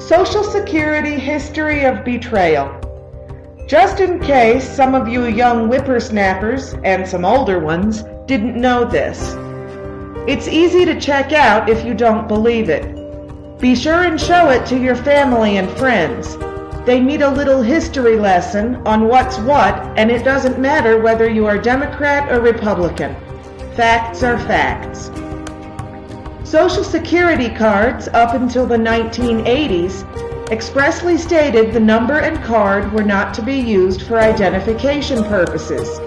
Social Security History of Betrayal. Just in case some of you young whippersnappers, and some older ones, didn't know this. It's easy to check out if you don't believe it. Be sure and show it to your family and friends. They need a little history lesson on what's what, and it doesn't matter whether you are Democrat or Republican. Facts are facts. Social Security cards up until the 1980s expressly stated the number and card were not to be used for identification purposes.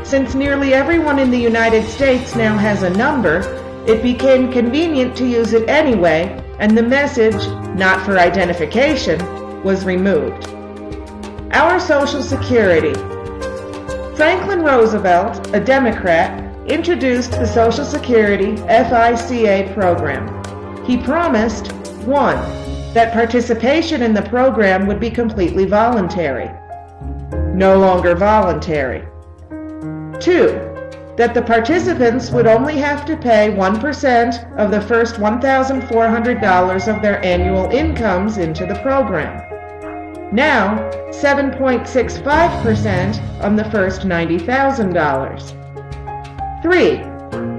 Since nearly everyone in the United States now has a number, it became convenient to use it anyway, and the message, "not for identification," was removed. Our Social Security. Franklin Roosevelt, a Democrat, introduced the Social Security FICA program. He promised, 1. That participation in the program would be completely voluntary. No longer voluntary. 2. That the participants would only have to pay 1% of the first $1,400 of their annual incomes into the program. Now, 7.65% on the first $90,000. 3.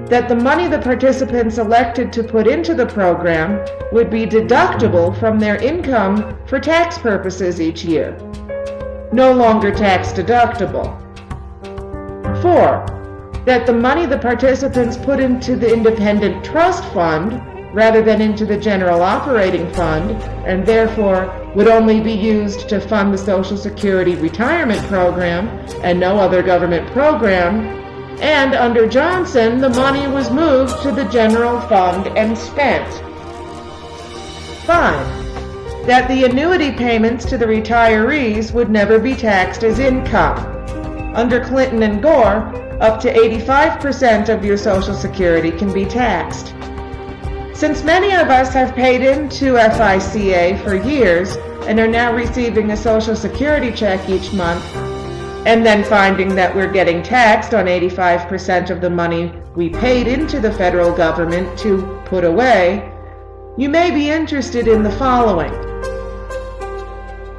That the money the participants elected to put into the program would be deductible from their income for tax purposes each year. No longer tax deductible. 4. That the money the participants put into the Independent Trust Fund rather than into the General Operating Fund, and therefore would only be used to fund the Social Security Retirement Program and no other government program, and under Johnson, the money was moved to the General Fund and spent. 5. That the annuity payments to the retirees would never be taxed as income. Under Clinton and Gore, up to 85% of your Social Security can be taxed. Since many of us have paid into FICA for years and are now receiving a Social Security check each month, and then finding that we're getting taxed on 85% of the money we paid into the federal government to put away, you may be interested in the following.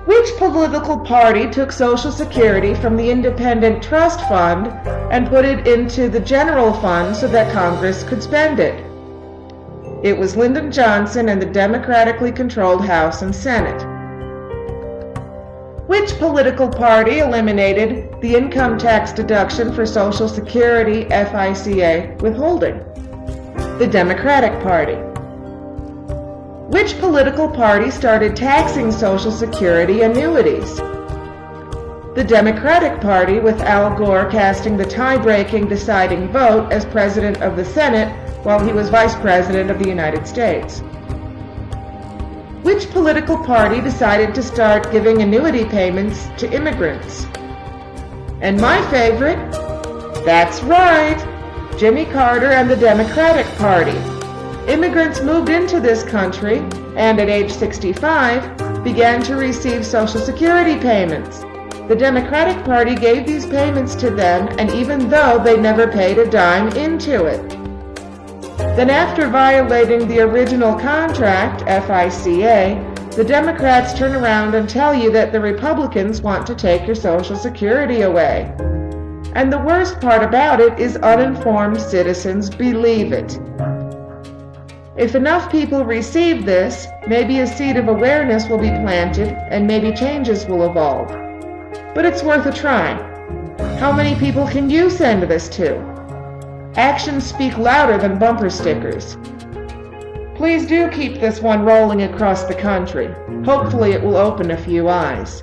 Which political party took Social Security from the Independent Trust Fund and put it into the General Fund so that Congress could spend it? It was Lyndon Johnson and the democratically controlled House and Senate. Which political party eliminated the income tax deduction for Social Security FICA withholding? The Democratic Party. Which political party started taxing Social Security annuities? The Democratic Party, with Al Gore casting the tie-breaking deciding vote as President of the Senate while he was Vice President of the United States. Which political party decided to start giving annuity payments to immigrants? And my favorite, that's right, Jimmy Carter and the Democratic Party. Immigrants moved into this country and at age 65 began to receive Social Security payments. The Democratic Party gave these payments to them, and even though they never paid a dime into it. Then after violating the original contract, FICA, the Democrats turn around and tell you that the Republicans want to take your Social Security away. And the worst part about it is uninformed citizens believe it. If enough people receive this, maybe a seed of awareness will be planted and maybe changes will evolve. But it's worth a try. How many people can you send this to? Actions speak louder than bumper stickers. Please do keep this one rolling across the country. Hopefully it will open a few eyes.